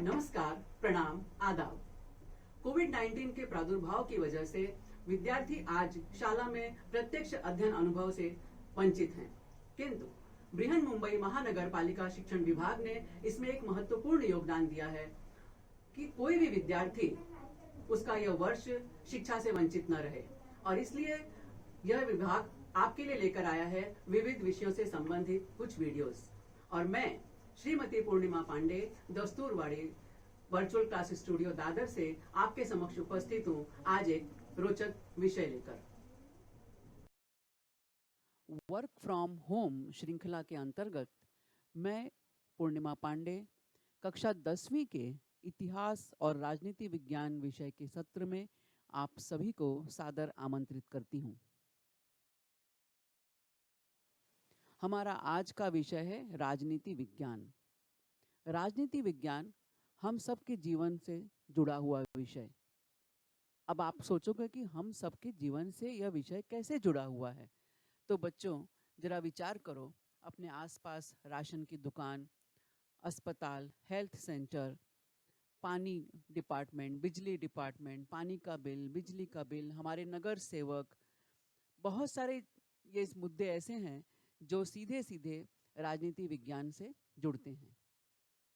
नमस्कार, प्रणाम, आदाब। कोविड-19 के प्रादुर्भाव की वजह से विद्यार्थी आज शाला में प्रत्यक्ष अध्ययन अनुभव से वंचित हैं, किंतु बृहन मुंबई महानगर पालिका शिक्षण विभाग ने इसमें एक महत्वपूर्ण योगदान दिया है कि कोई भी विद्यार्थी उसका यह वर्ष शिक्षा से वंचित न रहे, और इसलिए यह विभाग आपके लिए लेकर आया है विविध विषयों से संबंधित कुछ वीडियोस। और मैं Shrimati Purnima Pande Dasturwadi virtual class studio Dadar से आपके समक्ष उपस्थित हूँ आज एक रोचक विषय लेकर। वर्क फ्रॉम होम श्रृंखला के अंतर्गत मैं पूर्णिमा पांडे कक्षा 10वीं के इतिहास और राजनीति विज्ञान विषय के सत्र में आप सभी को सादर आमंत्रित करती हूँ। हमारा आज का विषय है राजनीति विज्ञान। राजनीति विज्ञान हम सबके जीवन से जुड़ा हुआ विषय। अब आप सोचोगे कि हम सबके जीवन से यह विषय कैसे जुड़ा हुआ है, तो बच्चों जरा विचार करो। अपने आसपास राशन की दुकान, अस्पताल, हेल्थ सेंटर, पानी डिपार्टमेंट, बिजली डिपार्टमेंट, पानी का बिल, बिजली का बिल, हमारे नगर सेवक, बहुत सारे ये मुद्दे ऐसे हैं जो सीधे सीधे राजनीति विज्ञान से जुड़ते हैं।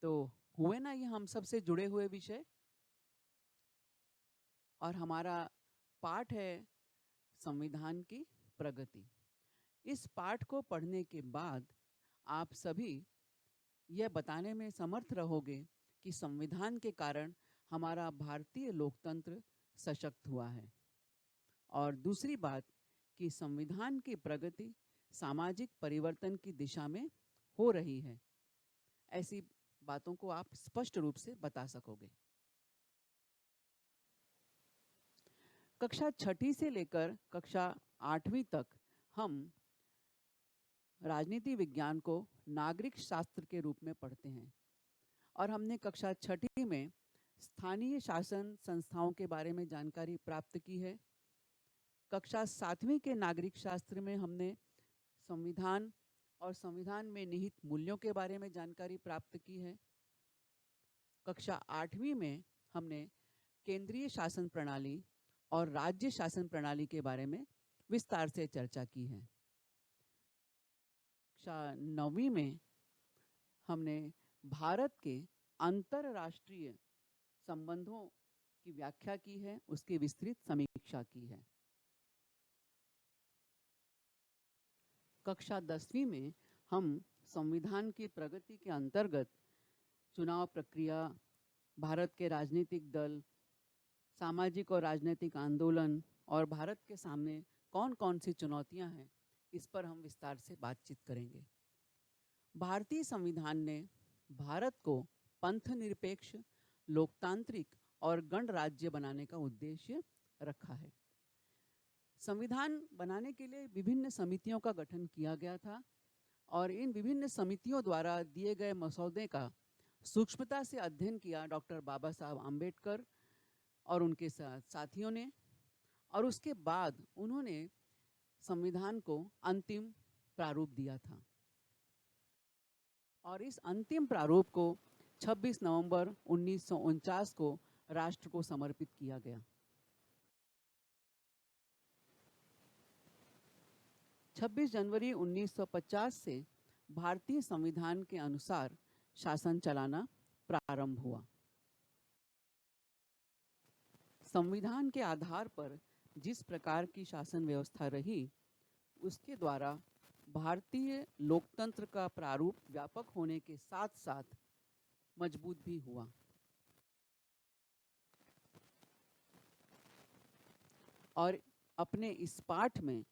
तो हुए ना ये हम सब से जुड़े हुए विषय। और हमारा पाठ है संविधान की प्रगति। इस पाठ को पढ़ने के बाद आप सभी यह बताने में समर्थ रहोगे कि संविधान के कारण हमारा भारतीय लोकतंत्र सशक्त हुआ है, और दूसरी बात कि संविधान की प्रगति सामाजिक परिवर्तन की दिशा में हो रही है। ऐसी बातों को आप स्पष्ट रूप से बता सकोगे। कक्षा 6ठी से लेकर कक्षा 8वीं तक हम राजनीति विज्ञान को नागरिक शास्त्र के रूप में पढ़ते हैं, और हमने कक्षा 6ठी में स्थानीय शासन संस्थाओं के बारे में जानकारी प्राप्त की है। कक्षा 7वीं के नागरिक शास्त्र में हमने संविधान और संविधान में निहित मूल्यों के बारे में जानकारी प्राप्त की है। कक्षा 8वीं में हमने केंद्रीय शासन प्रणाली और राज्य शासन प्रणाली के बारे में विस्तार से चर्चा की है। कक्षा 9वीं में हमने भारत के अंतरराष्ट्रीय संबंधों की व्याख्या की है, उसकी विस्तृत समीक्षा की है। कक्षा 10वीं में हम संविधान की प्रगति के अंतर्गत चुनाव प्रक्रिया, भारत के राजनीतिक दल, सामाजिक और राजनीतिक आंदोलन और भारत के सामने कौन कौन सी चुनौतियां हैं, इस पर हम विस्तार से बातचीत करेंगे। भारतीय संविधान ने भारत को पंथनिरपेक्ष, लोकतांत्रिक और गणराज्य बनाने का उद्देश्य रखा है। संविधान बनाने के लिए विभिन्न समितियों का गठन किया गया था, और इन विभिन्न समितियों द्वारा दिए गए मसौदे का सूक्ष्मता से अध्ययन किया डॉक्टर बाबा साहब आम्बेडकर और उनके साथियों ने, और उसके बाद उन्होंने संविधान को अंतिम प्रारूप दिया था। और इस अंतिम प्रारूप को 26 नवंबर 1949 को राष्ट्र को समर्पित किया गया। 26 जनवरी 1950 से भारतीय संविधान के अनुसार शासन चलाना प्रारंभ हुआ। संविधान के आधार पर जिस प्रकार की शासन व्यवस्था रही, उसके द्वारा भारतीय लोकतंत्र का प्रारूप व्यापक होने के साथ साथ मजबूत भी हुआ। और अपने इस पाठ में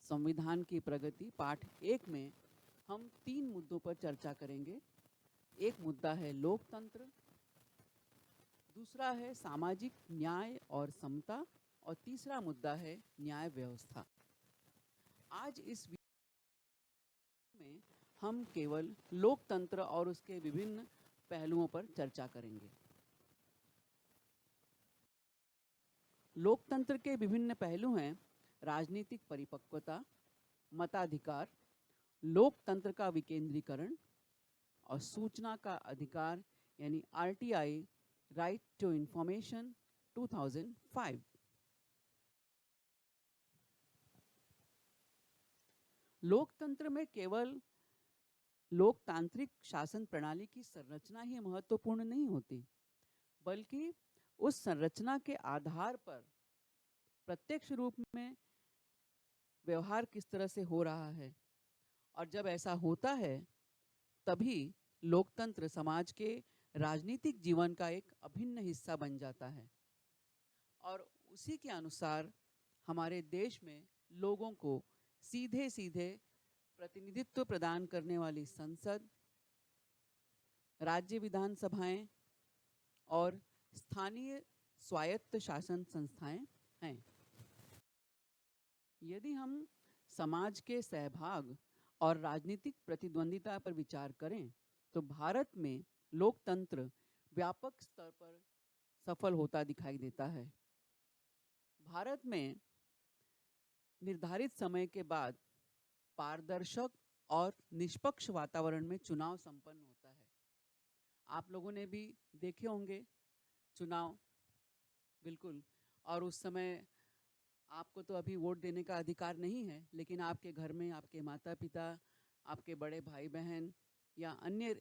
संविधान की प्रगति पाठ 1 में हम 3 मुद्दों पर चर्चा करेंगे। एक मुद्दा है लोकतंत्र, दूसरा है सामाजिक न्याय और समता, और तीसरा मुद्दा है न्याय व्यवस्था। आज इस में हम केवल लोकतंत्र और उसके विभिन्न पहलुओं पर चर्चा करेंगे। लोकतंत्र के विभिन्न पहलू हैं राजनीतिक परिपक्वता, मताधिकार, लोकतंत्र का विकेंद्रीकरण और सूचना का अधिकार यानी RTI राइट टू इंफॉर्मेशन 2005। लोकतंत्र में केवल लोकतांत्रिक शासन प्रणाली की संरचना ही महत्वपूर्ण नहीं होती, बल्कि उस संरचना के आधार पर प्रत्यक्ष रूप में व्यवहार किस तरह से हो रहा है। और जब ऐसा होता है तभी लोकतंत्र समाज के राजनीतिक जीवन का एक अभिन्न हिस्सा बन जाता है। और उसी के अनुसार हमारे देश में लोगों को सीधे सीधे प्रतिनिधित्व प्रदान करने वाली संसद, राज्य विधानसभाएं और स्थानीय स्वायत्त शासन संस्थाएं हैं। यदि हम समाज के सहभाग और राजनीतिक प्रतिद्वंदिता पर विचार करें तो भारत में लोकतंत्र व्यापक स्तर पर सफल होता दिखाई देता है। भारत में निर्धारित समय के बाद पारदर्शक और निष्पक्ष वातावरण में चुनाव संपन्न होता है। आप लोगों ने भी देखे होंगे चुनाव, बिल्कुल। और उस समय आपको तो अभी वोट देने का अधिकार नहीं है, लेकिन आपके घर में आपके माता पिता, आपके बड़े भाई बहन या अन्य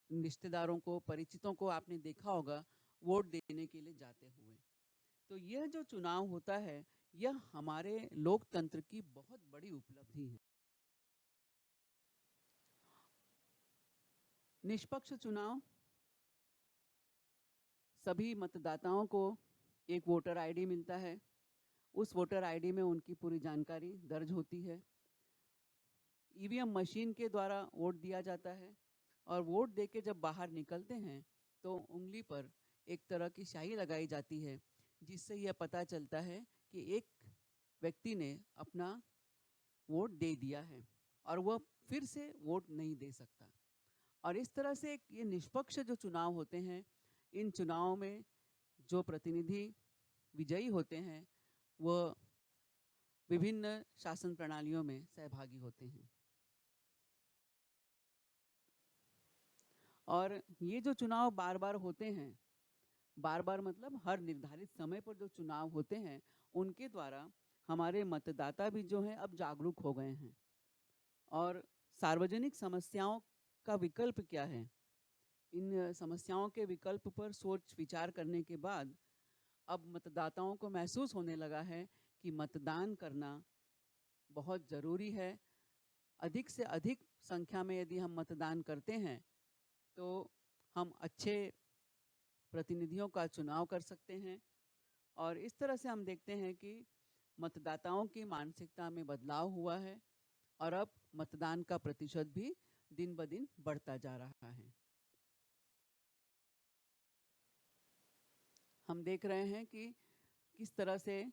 रिश्तेदारों को, परिचितों को आपने देखा होगा वोट देने के लिए जाते हुए। तो यह जो चुनाव होता है यह हमारे लोकतंत्र की बहुत बड़ी उपलब्धि है। निष्पक्ष चुनाव, सभी मतदाताओं को एक वोटर आईडी मिलता है। उस वोटर आईडी में उनकी पूरी जानकारी दर्ज होती है। ईवीएम मशीन के द्वारा वोट दिया जाता है और वोट देके जब बाहर निकलते हैं तो उंगली पर एक तरह की स्याही लगाई जाती है, जिससे यह पता चलता है कि एक व्यक्ति ने अपना वोट दे दिया है और वह फिर से वोट नहीं दे सकता। और इस तरह से ये निष्पक्ष जो चुनाव होते हैं, इन चुनावों में जो प्रतिनिधि विजयी होते हैं वह विभिन्न शासन प्रणालियों में सहभागी होते हैं। और ये जो चुनाव बार बार होते हैं, बार बार मतलब हर निर्धारित समय पर जो चुनाव होते हैं, उनके द्वारा हमारे मतदाता भी जो हैं अब जागरूक हो गए हैं। और सार्वजनिक समस्याओं का विकल्प क्या है, इन समस्याओं के विकल्प पर सोच विचार करने के बाद अब मतदाताओं को महसूस होने लगा है कि मतदान करना बहुत ज़रूरी है। अधिक से अधिक संख्या में यदि हम मतदान करते हैं तो हम अच्छे प्रतिनिधियों का चुनाव कर सकते हैं। और इस तरह से हम देखते हैं कि मतदाताओं की मानसिकता में बदलाव हुआ है और अब मतदान का प्रतिशत भी दिन ब दिन बढ़ता जा रहा है। हम देख रहे हैं कि किस तरह से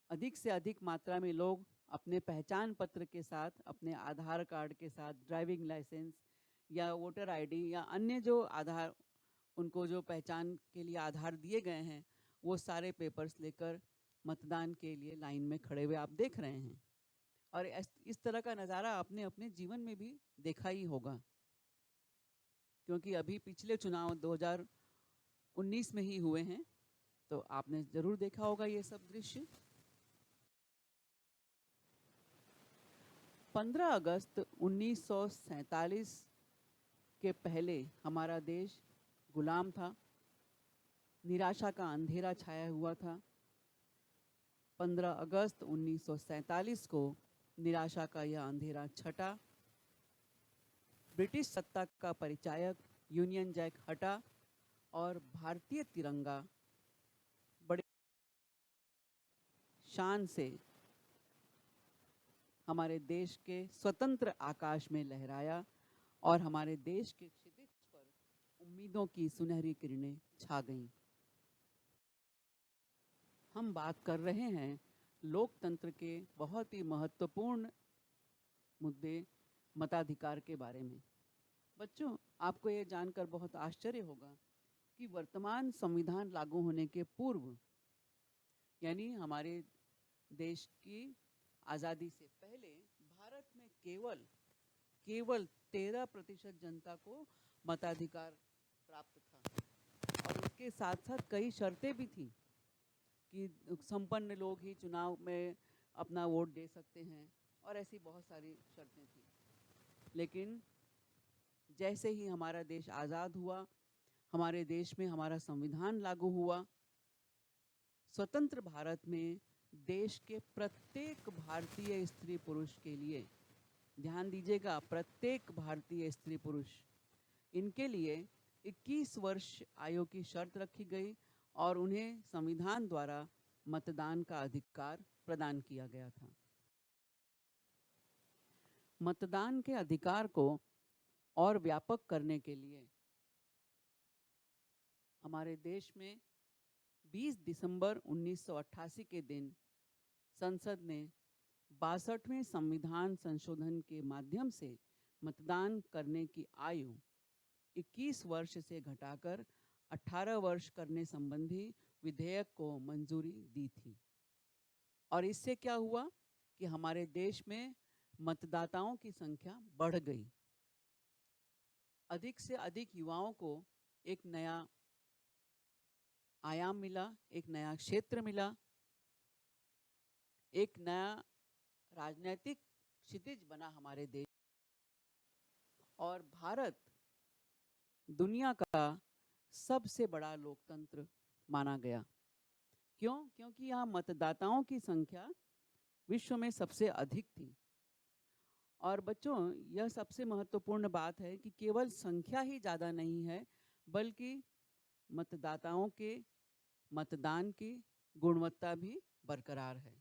अधिक मात्रा में लोग अपने पहचान पत्र के साथ, अपने आधार कार्ड के साथ, ड्राइविंग लाइसेंस या वोटर आईडी या अन्य जो आधार, उनको जो पहचान के लिए आधार दिए गए हैं, वो सारे पेपर्स लेकर मतदान के लिए लाइन में खड़े हुए आप देख रहे हैं। और इस तरह का नज़ारा आपने अपने जीवन में भी देखा ही होगा, क्योंकि अभी पिछले चुनाव 2019 में ही हुए हैं, तो आपने ज़रूर देखा होगा ये सब दृश्य। 15 अगस्त 1947 के पहले हमारा देश गुलाम था, निराशा का अंधेरा छाया हुआ था। 15 अगस्त 1947 को निराशा का यह अंधेरा छटा, ब्रिटिश सत्ता का परिचायक यूनियन जैक हटा और भारतीय तिरंगा बड़े शान से हमारे देश के स्वतंत्र आकाश में लहराया और हमारे देश के क्षितिज पर उम्मीदों की सुनहरी किरणें छा गईं। हम बात कर रहे हैं लोकतंत्र के बहुत ही महत्वपूर्ण मुद्दे मताधिकार के बारे में। बच्चों, आपको ये जानकर बहुत आश्चर्य होगा कि वर्तमान संविधान लागू होने के पूर्व, यानी हमारे देश की आज़ादी से पहले, भारत में केवल 13% जनता को मताधिकार प्राप्त था और इसके साथ साथ कई शर्तें भी थी कि संपन्न लोग ही चुनाव में अपना वोट दे सकते हैं और ऐसी बहुत सारी शर्तें थी। लेकिन जैसे ही हमारा देश आज़ाद हुआ, हमारे देश में हमारा संविधान लागू हुआ, स्वतंत्र भारत में देश के प्रत्येक भारतीय स्त्री पुरुष के लिए, ध्यान दीजिएगा, प्रत्येक भारतीय स्त्री पुरुष, इनके लिए 21 वर्ष आयु की शर्त रखी गई और उन्हें संविधान द्वारा मतदान का अधिकार प्रदान किया गया था। मतदान के अधिकार को और व्यापक करने के लिए हमारे देश में 20 दिसंबर 1988 के दिन संसद ने 62वें संविधान संशोधन के माध्यम से मतदान करने की आयु 21 वर्ष से घटाकर 18 वर्ष करने संबंधी विधेयक को मंजूरी दी थी। और इससे क्या हुआ कि हमारे देश में मतदाताओं की संख्या बढ़ गई। अधिक से अधिक युवाओं को एक नया आयाम मिला, एक नया क्षेत्र मिला, एक नया राजनीतिक क्षितिज बना हमारे देश। और भारत दुनिया का सबसे बड़ा लोकतंत्र माना गया। क्यों? क्योंकि यहाँ मतदाताओं की संख्या विश्व में सबसे अधिक थी। और बच्चों, यह सबसे महत्वपूर्ण बात है कि केवल संख्या ही ज़्यादा नहीं है, बल्कि मतदाताओं के मतदान की गुणवत्ता भी बरकरार है।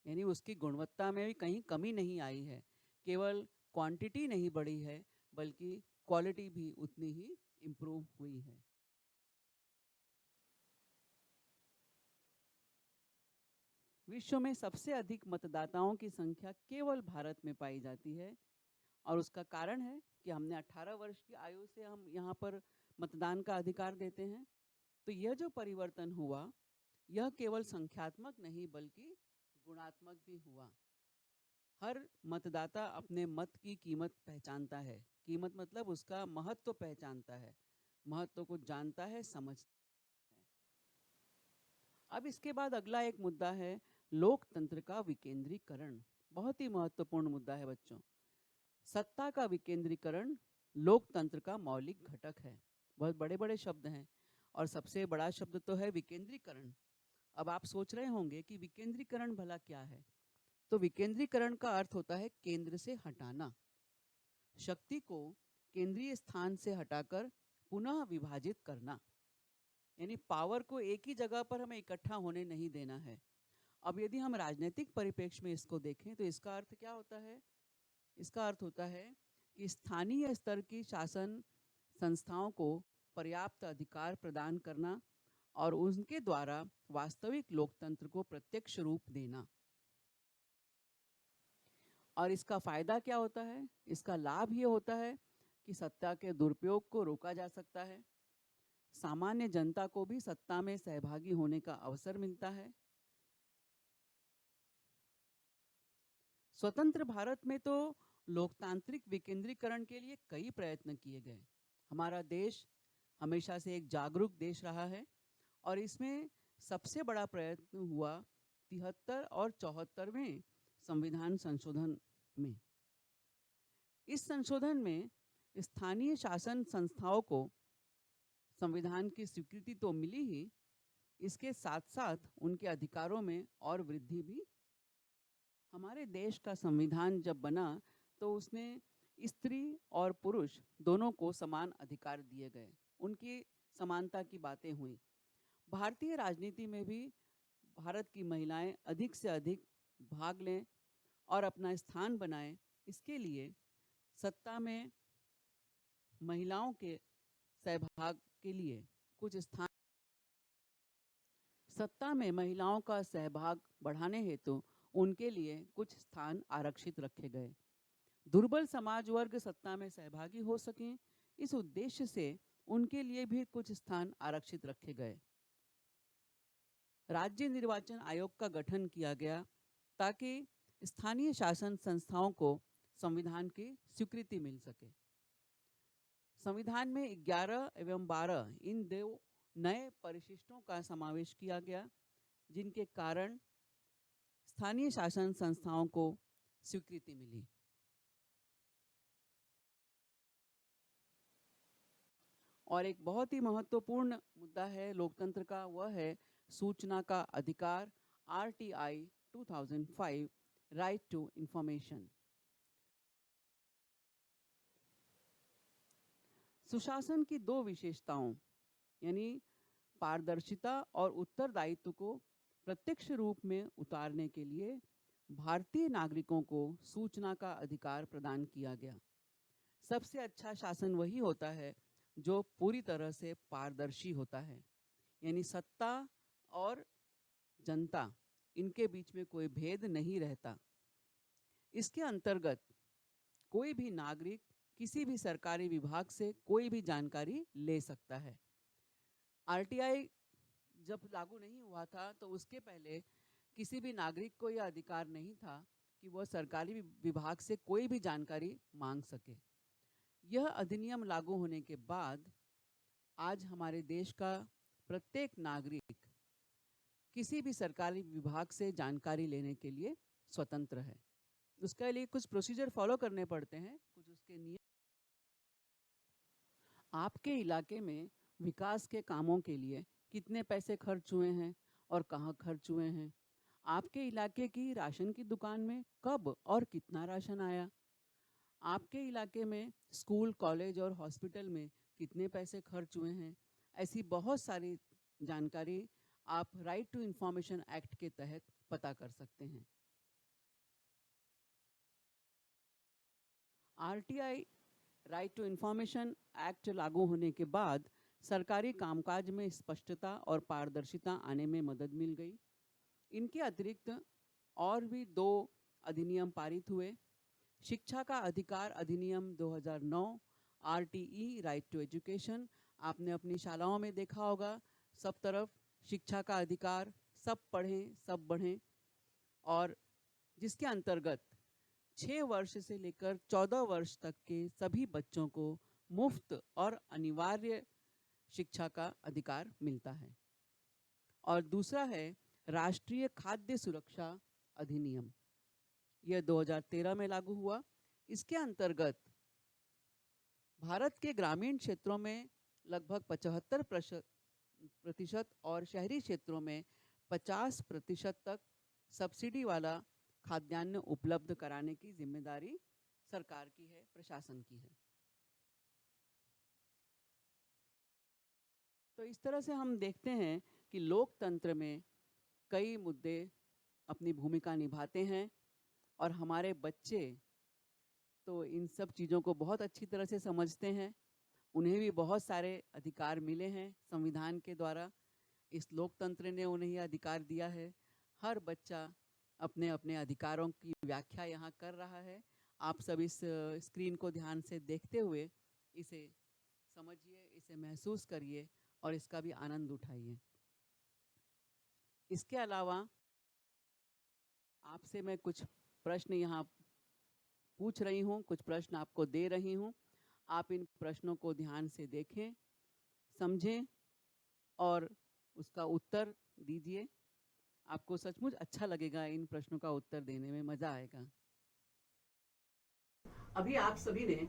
यानी उसकी गुणवत्ता में भी कहीं कमी नहीं आई है। केवल क्वांटिटी नहीं बढ़ी है, बल्कि क्वालिटी भी उतनी ही इम्प्रूव हुई है। विश्व में सबसे अधिक मतदाताओं की संख्या केवल भारत में पाई जाती है और उसका कारण है कि हमने 18 वर्ष की आयु से हम यहाँ पर मतदान का अधिकार देते हैं। तो यह जो परिवर्तन हुआ, यह केवल संख्यात्मक नहीं बल्कि गुणात्मक भी हुआ। हर मतदाता अपने मत की कीमत पहचानता है। कीमत मतलब उसका महत्व पहचानता है, महत्व को जानता है, समझता है। अब इसके बाद अगला एक मुद्दा है लोकतंत्र का विकेंद्रीकरण। बहुत ही महत्वपूर्ण मुद्दा है बच्चों। सत्ता का विकेंद्रीकरण लोकतंत्र का मौलिक घटक है। बहुत बड़े बड़े शब्द हैं और सबसे बड़ा शब्द तो है विकेंद्रीकरण। अब आप सोच रहे होंगे कि विकेंद्रीकरण भला क्या है? तो विकेंद्रीकरण का अर्थ होता है केंद्र से हटाना, शक्ति को केंद्रीय स्थान से हटाकर पुनः विभाजित करना। यानी पावर को एक ही जगह पर हमें इकट्ठा होने नहीं देना है। अब यदि हम राजनीतिक परिप्रेक्ष्य में इसको देखें तो इसका अर्थ क्या होता है? इसका अर्थ होता है कि स्थानीय स्तर की शासन संस्थाओं को पर्याप्त अधिकार प्रदान करना और उनके द्वारा वास्तविक लोकतंत्र को प्रत्यक्ष रूप देना। और इसका फायदा क्या होता है? इसका लाभ ये होता है कि सत्ता के दुरुपयोग को रोका जा सकता है, सामान्य जनता को भी सत्ता में सहभागी होने का अवसर मिलता है। स्वतंत्र भारत में तो लोकतांत्रिक विकेंद्रीकरण के लिए कई प्रयत्न किए गए। हमारा देश हमेशा से एक जागरूक देश रहा है और इसमें सबसे बड़ा प्रयत्न हुआ 73 और 74वें संविधान संशोधन में। इस संशोधन में स्थानीय शासन संस्थाओं को संविधान की स्वीकृति तो मिली ही, इसके साथ साथ उनके अधिकारों में और वृद्धि भी। हमारे देश का संविधान जब बना तो उसने स्त्री और पुरुष दोनों को समान अधिकार दिए गए, उनकी समानता की बातें हुई। भारतीय राजनीति में भी भारत की महिलाएं अधिक से अधिक भाग लें और अपना स्थान बनाएं, इसके लिए सत्ता में महिलाओं के सहभाग के लिए कुछ स्थान, सत्ता में महिलाओं का सहभाग बढ़ाने हेतु उनके लिए कुछ स्थान आरक्षित रखे गए। दुर्बल समाज वर्ग सत्ता में सहभागी हो सकें, इस उद्देश्य से उनके लिए भी कुछ स्थान आरक्षित रखे गए। राज्य निर्वाचन आयोग का गठन किया गया ताकि स्थानीय शासन संस्थाओं को संविधान की स्वीकृति मिल सके। संविधान में 11 एवं 12 इन दो नए परिशिष्टों का समावेश किया गया, जिनके कारण स्थानीय शासन संस्थाओं को स्वीकृति मिली। और एक बहुत ही महत्वपूर्ण मुद्दा है लोकतंत्र का, वह है सूचना का अधिकार, RTI 2005, राइट टू इंफॉर्मेशन। सुशासन की दो विशेषताओं यानी पारदर्शिता और उत्तरदायित्व को प्रत्यक्ष रूप में उतारने के लिए भारतीय नागरिकों को सूचना का अधिकार प्रदान किया गया। सबसे अच्छा शासन वही होता है जो पूरी तरह से पारदर्शी होता है, यानी सत्ता और जनता इनके बीच में कोई भेद नहीं रहता। इसके अंतर्गत कोई भी नागरिक किसी भी सरकारी विभाग से कोई भी जानकारी ले सकता है। RTI जब लागू नहीं हुआ था तो उसके पहले किसी भी नागरिक को यह अधिकार नहीं था कि वह सरकारी विभाग से कोई भी जानकारी मांग सके। यह अधिनियम लागू होने के बाद आज हमारे देश का प्रत्येक नागरिक किसी भी सरकारी विभाग से जानकारी लेने के लिए स्वतंत्र है। उसके लिए कुछ प्रोसीजर फॉलो करने पड़ते हैं, कुछ उसके नियम। आपके इलाके में विकास के कामों के लिए कितने पैसे खर्च हुए हैं और कहाँ खर्च हुए हैं? आपके इलाके की राशन की दुकान में कब और कितना राशन आया? आपके इलाके में स्कूल, कॉलेज और हॉस्पिटल में कितने पैसे खर्च हुए हैं? ऐसी बहुत सारी जानकारी आप राइट टू इंफॉर्मेशन एक्ट के तहत पता कर सकते हैं। RTI right to information act लागू होने के बाद सरकारी कामकाज में स्पष्टता और पारदर्शिता आने में मदद मिल गई। इनके अतिरिक्त और भी 2 अधिनियम पारित हुए। शिक्षा का अधिकार अधिनियम 2009, RTE राइट टू एजुकेशन। आपने अपनी शालाओं में देखा होगा, सब तरफ शिक्षा का अधिकार, सब पढ़ें सब बढ़ें, और जिसके अंतर्गत 6 वर्ष से लेकर 14 वर्ष तक के सभी बच्चों को मुफ्त और अनिवार्य शिक्षा का अधिकार मिलता है। और दूसरा है राष्ट्रीय खाद्य सुरक्षा अधिनियम, यह 2013 में लागू हुआ। इसके अंतर्गत भारत के ग्रामीण क्षेत्रों में लगभग 75% और शहरी क्षेत्रों में 50% तक सब्सिडी वाला खाद्यान्न उपलब्ध कराने की जिम्मेदारी सरकार की है, प्रशासन की है। तो इस तरह से हम देखते हैं कि लोकतंत्र में कई मुद्दे अपनी भूमिका निभाते हैं और हमारे बच्चे तो इन सब चीज़ों को बहुत अच्छी तरह से समझते हैं। उन्हें भी बहुत सारे अधिकार मिले हैं संविधान के द्वारा। इस लोकतंत्र ने उन्हें यह अधिकार दिया है। हर बच्चा अपने अपने अधिकारों की व्याख्या यहाँ कर रहा है। आप सब इस स्क्रीन को ध्यान से देखते हुए इसे समझिए, इसे महसूस करिए और इसका भी आनंद उठाइए। इसके अलावा आपसे मैं कुछ प्रश्न यहाँ पूछ रही हूँ, कुछ प्रश्न आपको दे रही हूँ। आप इन प्रश्नों को ध्यान से देखें, समझें और उसका उत्तर दीजिए। आपको सचमुच अच्छा लगेगा, इन प्रश्नों का उत्तर देने में मज़ा आएगा। अभी आप सभी ने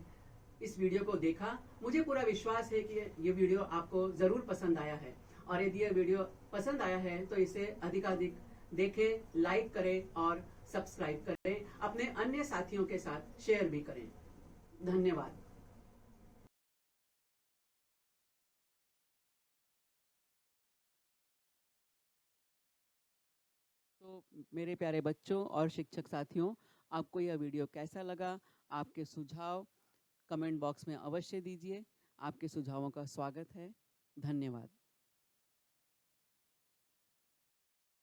इस वीडियो को देखा। मुझे पूरा विश्वास है कि ये वीडियो आपको ज़रूर पसंद आया है, और यदि यह वीडियो पसंद आया है तो इसे अधिकाधिक देखें, लाइक करें और सब्सक्राइब करें। अपने अन्य साथियों के साथ शेयर भी करें। धन्यवाद। तो मेरे प्यारे बच्चों और शिक्षक साथियों, आपको यह वीडियो कैसा लगा? आपके सुझाव कमेंट बॉक्स में अवश्य दीजिए। आपके सुझावों का स्वागत है। धन्यवाद।